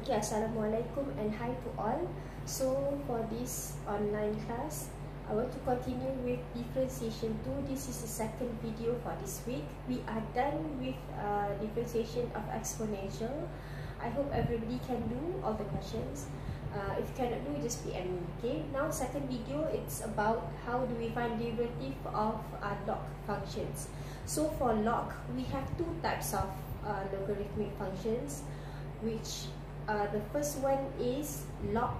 Okay, Assalamualaikum and hi to all. So for this online class, I want to continue with differentiation 2. This is the second video for this week. We are done with differentiation of exponential. I hope everybody can do all the questions. If you cannot do, just PM me. Okay, now second video, it's about how do we find derivative of log functions. So for log, we have two types of logarithmic functions, which the first one is log,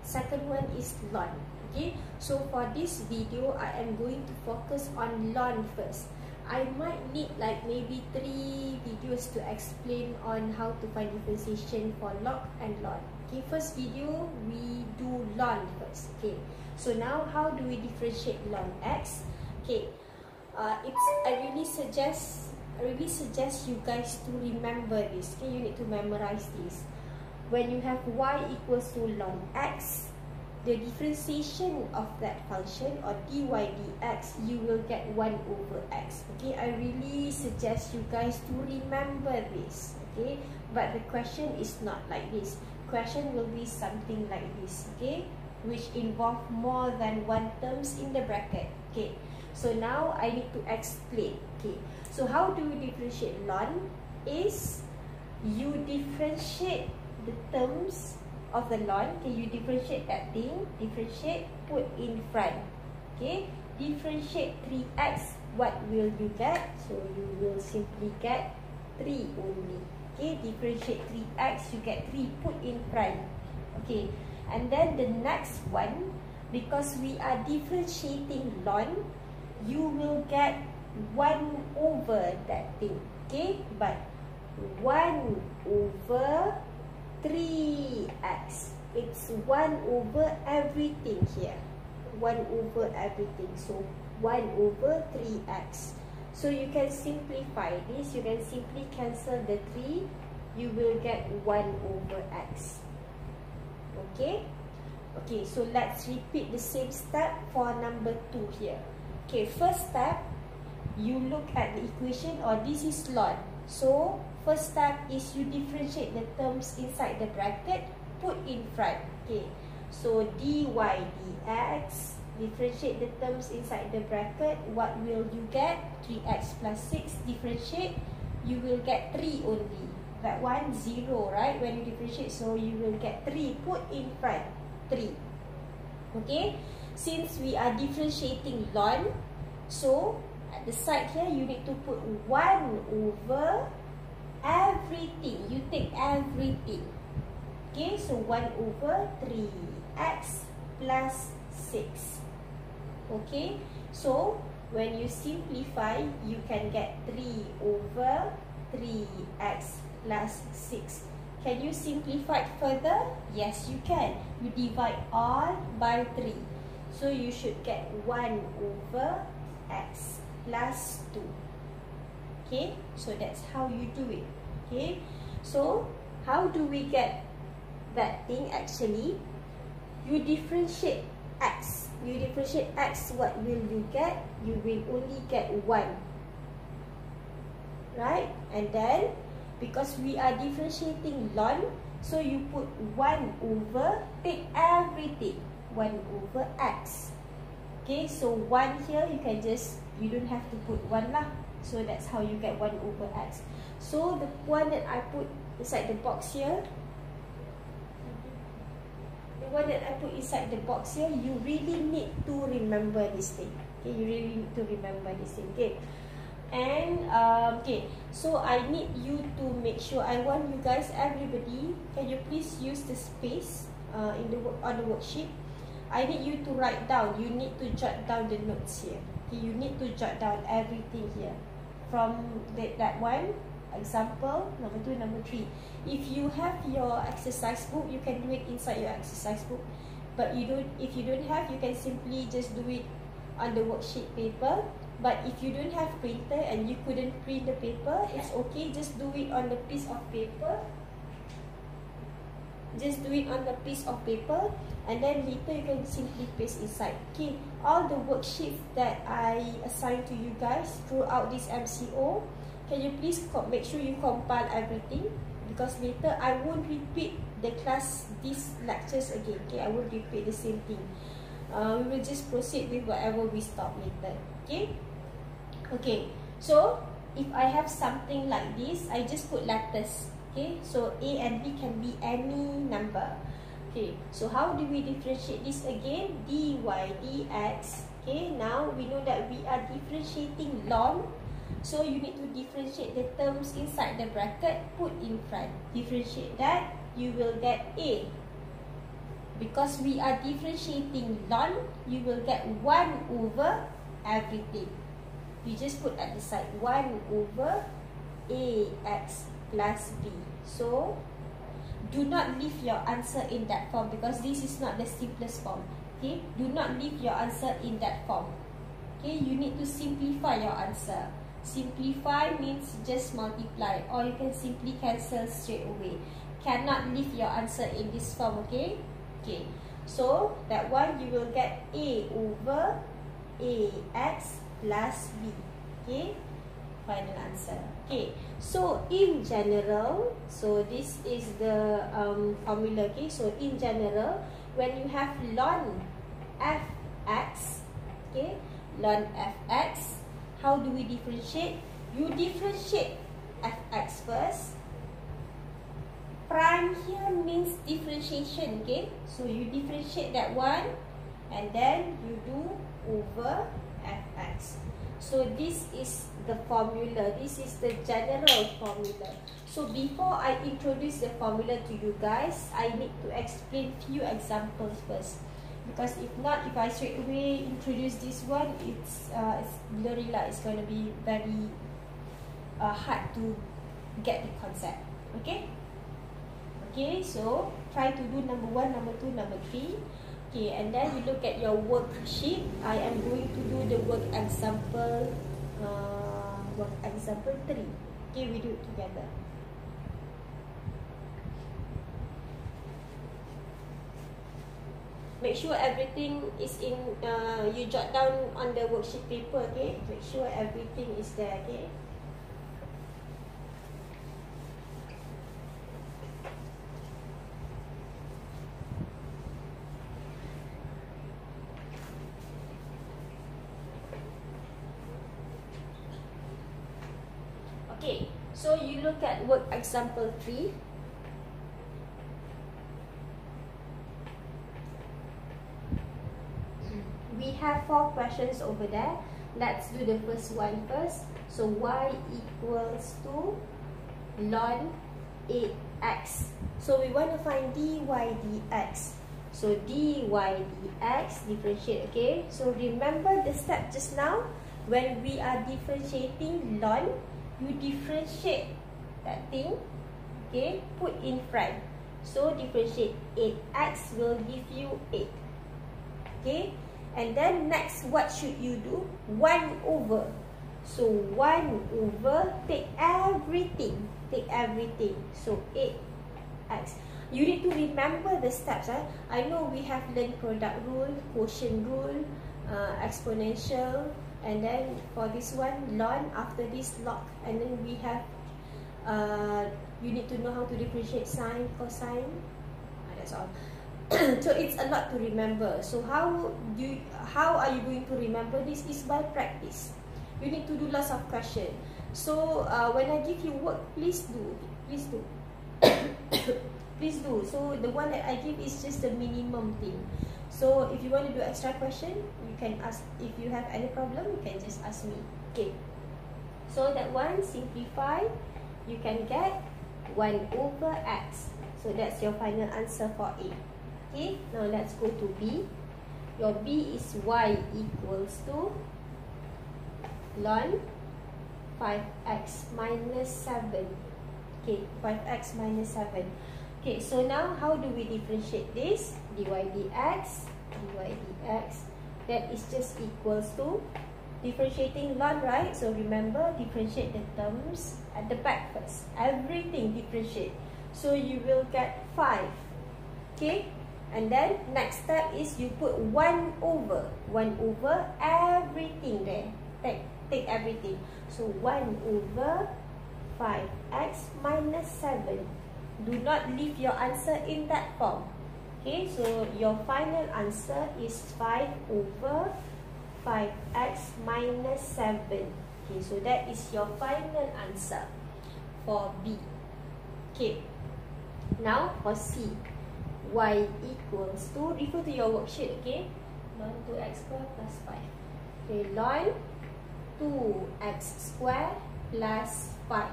second one is ln. Okay, so for this video, I am going to focus on ln first. I might need like maybe 3 videos to explain on how to find differentiation for log and ln. Okay, first video we do ln first. Okay, so now how do we differentiate ln x? Okay, I really suggest you guys to remember this. Okay, you need to memorize this. When you have y equals to ln x, the differentiation of that function or dy dx, you will get 1 over x. Okay, I really suggest you guys to remember this. Okay, but the question is not like this. Question will be something like this. Okay, which involve more than one terms in the bracket. Okay, so now I need to explain. Okay, so how do we differentiate ln? Is you differentiate the terms of the ln. Okay, you differentiate that thing, differentiate, put in front. Okay, differentiate 3x, what will you get? So you will simply get 3 only. Okay, differentiate 3x, you get 3, put in front. Okay, and then the next one, because we are differentiating ln, you will get 1 over that thing. Okay, but 1 over 3x, it's 1 over everything here, 1 over everything, so 1 over 3x. So you can simplify this, you can simply cancel the 3, you will get 1 over x. Okay, okay, so let's repeat the same step for number 2 here. Okay, first step, you look at the equation, or this is ln. So first step is you differentiate the terms inside the bracket, put in front. Okay, so dy dx, differentiate the terms inside the bracket, what will you get? 3x plus 6, differentiate, you will get 3 only. That one 0, right? When you differentiate, so you will get 3, put in front, 3. Okay, since we are differentiating ln, so at the side here you need to put 1 over everything. You take everything. Okay, so 1 over 3x plus 6. Okay, so when you simplify, you can get 3 over 3x plus 6. Can you simplify it further? Yes, you can. You divide all by 3. So you should get 1 over x plus 2. Okay, so that's how you do it. Okay, so how do we get that thing actually? You differentiate x. You differentiate x, what will you get? You will only get 1. Right? And then, because we are differentiating ln, so you put 1 over, take everything, 1 over x. Okay, so 1 here, you can just, you don't have to put 1 lah. So that's how you get 1 over x. So the one that I put inside the box here, you really need to remember this thing. Okay, you really need to remember this thing. Okay, and okay, so I need you to make sure, I want you guys, everybody, can you please use the space on the worksheet? I need you to write down, you need to jot down the notes here. Okay, you need to jot down everything here. From that one, example, number 2, number 3. If you have your exercise book, you can do it inside your exercise book. But if you don't have, you can simply just do it on the worksheet paper. But if you don't have printer and you couldn't print the paper, it's okay, just do it on the piece of paper. Just do it on the piece of paper, and then later you can simply paste inside. Okay, all the worksheets that I assigned to you guys throughout this MCO, can you please make sure you compile everything? because later I won't repeat the class, these lectures again. Okay, I won't repeat the same thing. We will just proceed with whatever we stop later. Okay. Okay. So if I have something like this, I just put letters. Okay. So A and B can be any number. Okay. So how do we differentiate this again? dy dx. Okay. Now we know that we are differentiating ln. So you need to differentiate the terms inside the bracket, put in front. Differentiate that, you will get A. Because we are differentiating ln, you will get 1 over everything. You just put at the side 1 over ax plus b. So do not leave your answer in that form because this is not the simplest form. Okay, do not leave your answer in that form. Okay, you need to simplify your answer. Simplify means just multiply, or you can simply cancel straight away. Cannot leave your answer in this form. Okay. Okay. So that one you will get A over ax plus b. Okay. Final answer. Okay. So in general, so this is the formula. Okay. So in general, when you have ln fx, okay, ln fx. How do we differentiate? You differentiate fx first. Prime here means differentiation, okay? So you differentiate that one and then you do over fx. So this is the formula. This is the general formula. So before I introduce the formula to you guys, I need to explain few examples first. Because if not, if I straight away introduce this one, it's blurry lah. It's going to be very hard to get the concept. Okay? Okay, so try to do number 1, number 2, number 3. Okay, and then you look at your worksheet. I am going to do the work example 3. Okay, we do it together. Make sure everything is in, you jot down on the worksheet paper, okay? Make sure everything is there, okay? Okay, so you look at work example 3. We have 4 questions over there. Let's do the first one first. So y equals to ln 8x. So we want to find dy dx. So dy dx, differentiate, okay? So remember the step just now. When we are differentiating ln, you differentiate that thing, okay? Put in front. So differentiate 8x will give you 8. Okay? And then next, what should you do? 1 over. So 1 over, take everything. Take everything. So 8x. You need to remember the steps. I know we have learned product rule, quotient rule, exponential. And then for this one, ln, after this log. And then we have, you need to know how to differentiate sine, cosine. That's all. So it's a lot to remember. So how are you going to remember this? Is by practice. You need to do lots of questions. So when I give you work, please do. Please do. Please do. So the one that I give is just the minimum thing. So if you want to do extra question, you can ask. If you have any problem, you can just ask me. Okay. So that one, simplify. You can get 1 over x. So that's your final answer for A. Okay, now let's go to B. Your B is y equals to ln 5x minus 7. Okay, 5x minus 7. Okay, so now how do we differentiate this? dy dx, that is just equals to differentiating ln, right? So remember, differentiate the terms at the back first. Everything differentiate. So you will get 5. Okay? And then next step is you put 1 over. 1 over everything there. Take everything. So 1 over 5x minus 7. Do not leave your answer in that form. Okay, so your final answer is 5 over 5x minus 7. Okay, so that is your final answer for B. Okay, now for C, y equals to, refer to your worksheet, okay, ln 2x square plus 5. Okay, ln 2x square plus 5.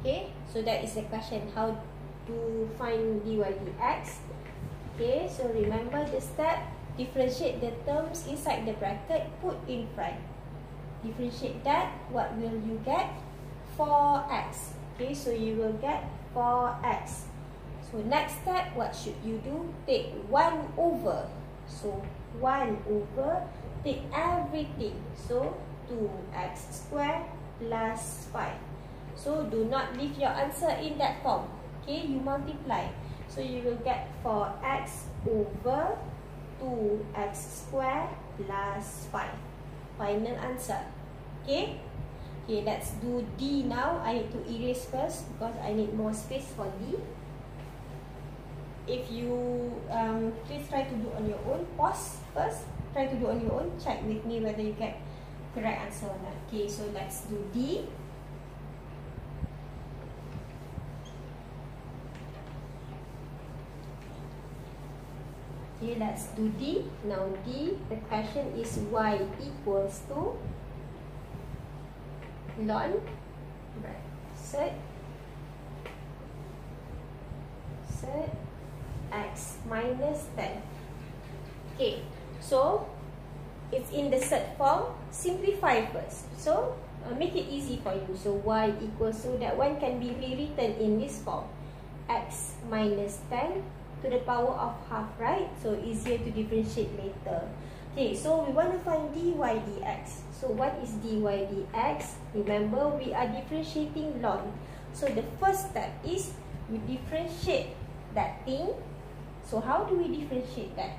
Okay, so that is the question, how to find dy dx. Okay, so remember the step, differentiate the terms inside the bracket, put in front. Differentiate that, what will you get? 4x. Okay, so you will get 4x. So next step, what should you do? Take 1 over. So 1 over, take everything. So 2x square plus 5. So do not leave your answer in that form. Okay, you multiply. So you will get 4x over 2x square plus 5. Final answer. Okay. Okay, let's do D now. I need to erase first because I need more space for D. If you please try to do on your own. Pause first. Try to do on your own. Check with me whether you get correct answer or not. Okay, so let's do D. Okay, let's do D. Now D, the question is y equals to ln, right, set x minus 10. Okay, so it's in the set form. Simplify first. So make it easy for you. So y equals to, that one can be rewritten in this form, x minus 10 to the power of half, right? So easier to differentiate later. Okay, so we want to find dy dx. So what is dy dx? Remember, we are differentiating ln. So the first step is we differentiate that thing. So how do we differentiate that?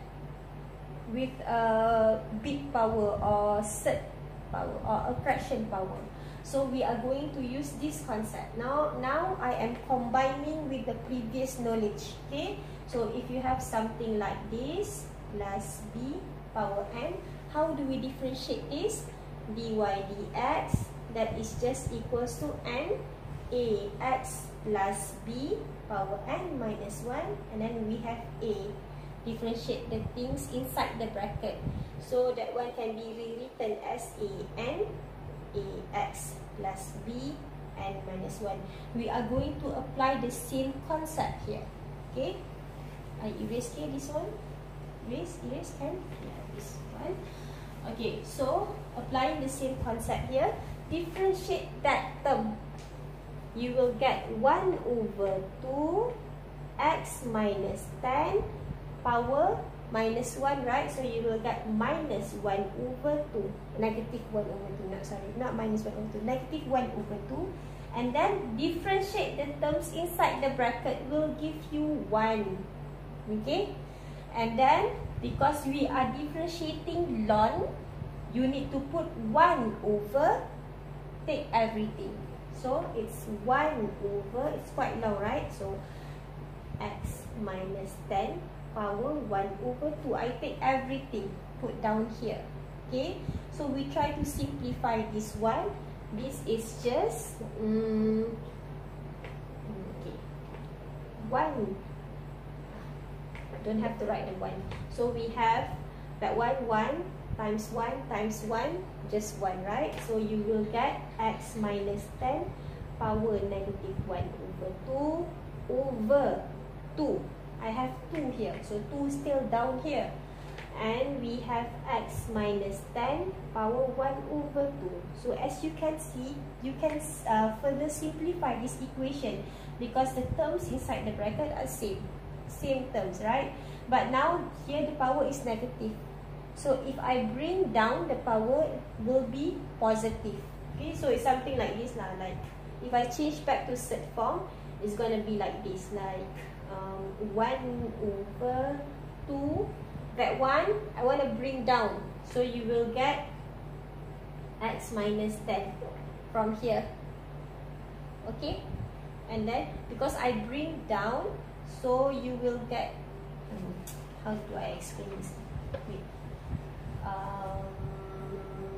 With a big power or set power or a fraction power. So we are going to use this concept. Now I am combining with the previous knowledge. Okay, so if you have something like this plus b power n, how do we differentiate this? Dy dx, that is just equals to n ax plus b power n minus 1, and then we have a. Differentiate the things inside the bracket. So that one can be rewritten as an ax plus b n minus 1. We are going to apply the same concept here. Okay, I erase here this one. Erase and yeah, this one. Okay, so applying the same concept here, differentiate that term. You will get 1 over 2 x minus 10 power minus 1, right? So you will get minus 1 over 2, negative 1 over 2, not minus 1 over 2, negative 1 over 2. And then differentiate the terms inside the bracket will give you 1. Okay? And then, because we are differentiating ln, you need to put 1 over, take everything. So it's 1 over, it's quite long, right? So x minus 10 power 1 over 2. I take everything, put down here. Okay, so we try to simplify this one. This is just okay, 1. Don't have to write the 1. So we have that 1 times 1 times 1, just 1, right? So you will get x minus 10 power negative 1 over 2 over 2. I have 2 here, so 2 still down here. And we have x minus 10 power 1 over 2. So as you can see, you can further simplify this equation because the terms inside the bracket are same terms, right? But now here the power is negative. So if I bring down, the power will be positive. Okay, so it's something like this lah. Like if I change back to set form, it's gonna be like this, like 1 over 2. That one I want to bring down, so you will get x minus 10 from here. Okay, And then because I bring down, so you will get, how do I explain this? Wait.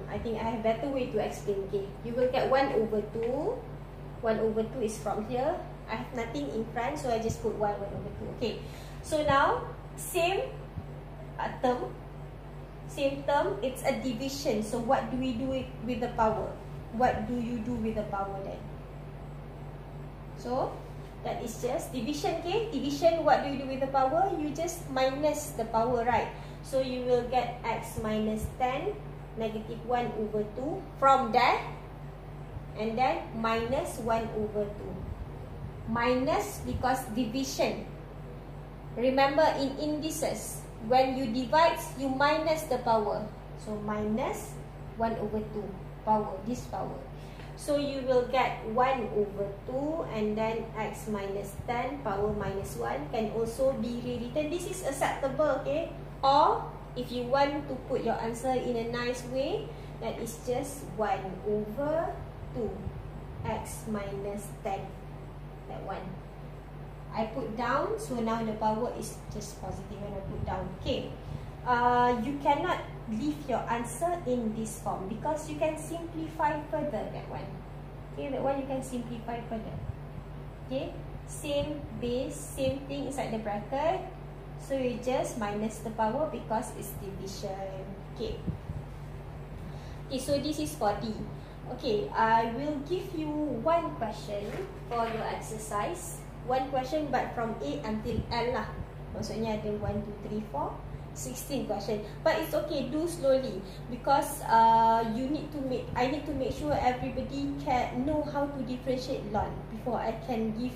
I think I have better way to explain. Okay, you will get 1 over 2. 1 over 2 is from here. I have nothing in front, so I just put 1 over 2. Okay, so now same term, it's a division. So what do we do with the power? What do you do with the power then? So that is just division. Okay, division, what do you do with the power? You just minus the power, right? So you will get x minus 10 negative 1 over 2 from that, and then minus 1 over 2. Minus because division. Remember in indices, when you divide, you minus the power. So minus 1 over 2 power, this power. So you will get 1 over 2 and then x minus 10 power minus 1 can also be rewritten. This is acceptable, okay? Or if you want to put your answer in a nice way, that is just 1 over 2 x minus 10. That one I put down, so now the power is just positive when I put down. Okay, you cannot leave your answer in this form because you can simplify further that one. Okay, that one you can simplify further. Okay, same base, same thing inside the bracket. So you just minus the power because it's division. Okay. Okay, so this is for D. Okay, I will give you one question for your exercise. One question but from A until L lah. Maksudnya ada 1, 2, 3, 4, 16 question. But it's okay, do slowly because I need to make sure everybody can know how to differentiate ln before I can give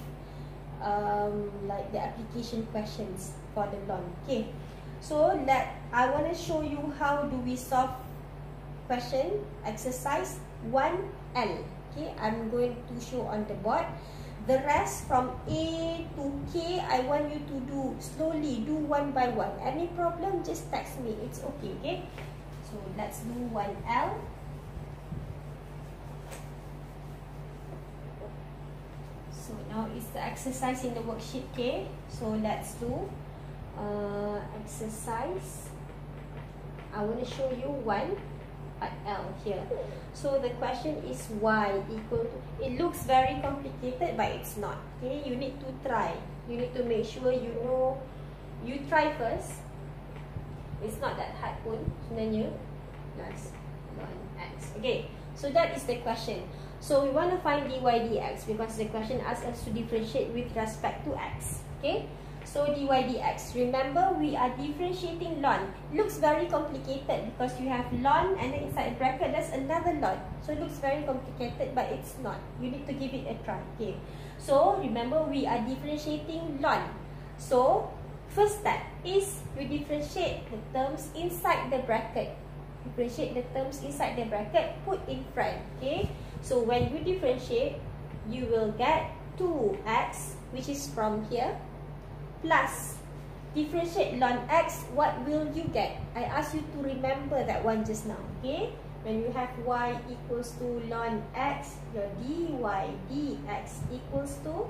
like the application questions for the ln. Okay, so I want to show you how do we solve question exercise 1L. Okay, I'm going to show on the board. The rest from A to K, I want you to do slowly, do one by one. Any problem, just text me. It's okay, okay? So let's do 1L. So now it's the exercise in the worksheet, okay? So let's do exercise. I want to show you 1L here. So the question is y equal to, it looks very complicated but it's not. Okay, you need to try. You need to make sure you know, you try first. It's not that hard pun sebenarnya. Plus 1x. Okay, so that is the question. So we want to find dy dx because the question asks us to differentiate with respect to x. Okay, so dy dx. Remember, we are differentiating ln. Looks very complicated because you have ln and then inside the bracket there's another ln. So it looks very complicated but it's not. You need to give it a try. Okay, so remember we are differentiating ln. So first step is we differentiate the terms inside the bracket. Differentiate the terms inside the bracket, put in front. Okay, so when you differentiate, you will get 2x, which is from here, plus differentiate ln x. What will you get? I asked you to remember that one just now. Okay, when you have y equals to ln x, your dy dx equals to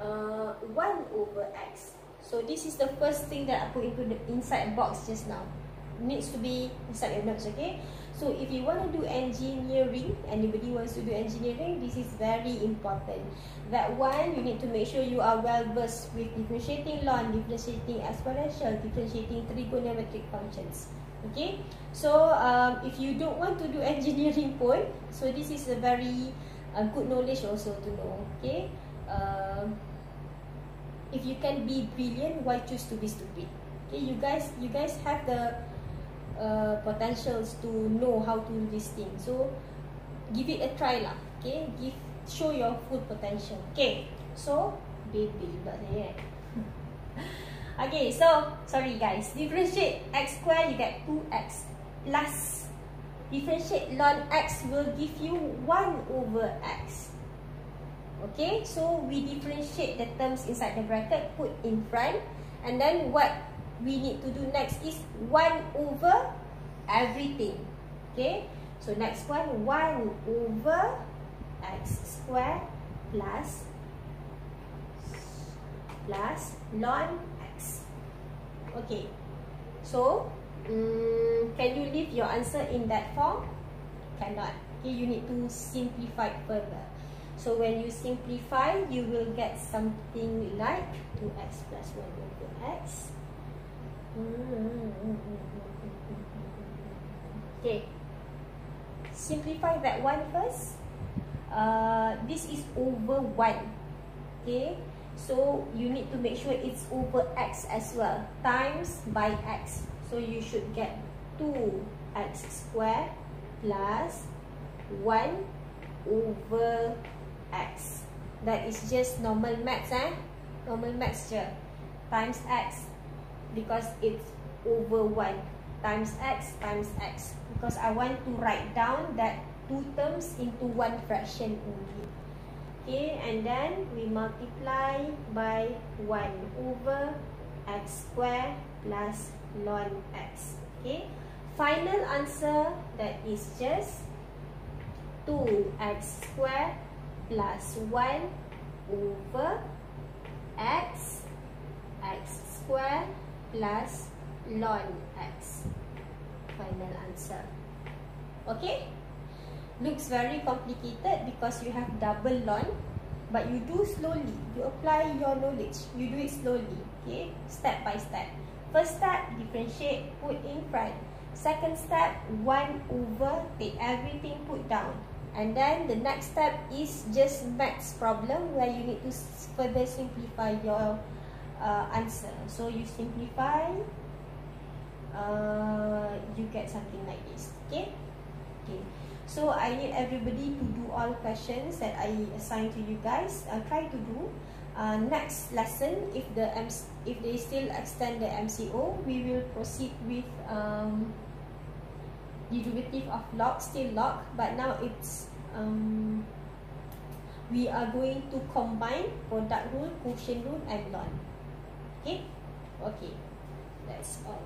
1 over x. So this is the first thing that I put into the inside box just now. Needs to be inside your notes. Okay, so if you want to do engineering, anybody wants to do engineering, this is very important. That one, you need to make sure you are well versed with differentiating ln, differentiating exponential, differentiating trigonometric functions. Okay, so if you don't want to do engineering pun, so this is a very good knowledge also to know. Okay, if you can be brilliant, why choose to be stupid? Okay, you guys have the potentials to know how to do this thing. So give it a try lah. Okay, show your full potential. Okay, so baby pula saya. Okay, so sorry guys, differentiate x square, you get 2x plus differentiate ln x will give you 1 over x. Okay, so we differentiate the terms inside the bracket, put in front, and then what we need to do next is 1 over everything. Okay, so next one, 1 over x square plus plus ln x. Okay, so can you leave your answer in that form? Cannot. Okay, you need to simplify it further. So when you simplify, you will get something like 2x plus 1 over x. Okay, simplify that one first. This is over 1. Okay, so you need to make sure it's over x as well, times by x. So you should get 2x squared plus 1 over x. That is just normal maths, normal maths je. Times x, because it's over 1. Times x, because I want to write down that two terms into one fraction only. Okay, and then we multiply by 1 over x squared plus ln x. Okay, final answer, that is just 2x squared plus 1 over x squared plus ln x. Final answer. Okay, looks very complicated because you have double ln, but you do slowly. You apply your knowledge. You do it slowly. Okay, step by step. First step, differentiate, put in front. Second step, 1 over, take everything, put down. And then the next step is just maths problem where you need to further simplify your answer. So you simplify, you get something like this. Okay. Okay. So I need everybody to do all questions that I assign to you guys. Try to do. Next lesson, if they still extend the MCO, we will proceed with derivative of log, still log, but now it's we are going to combine product rule, quotient rule, and ln. Okay, okay, that's all.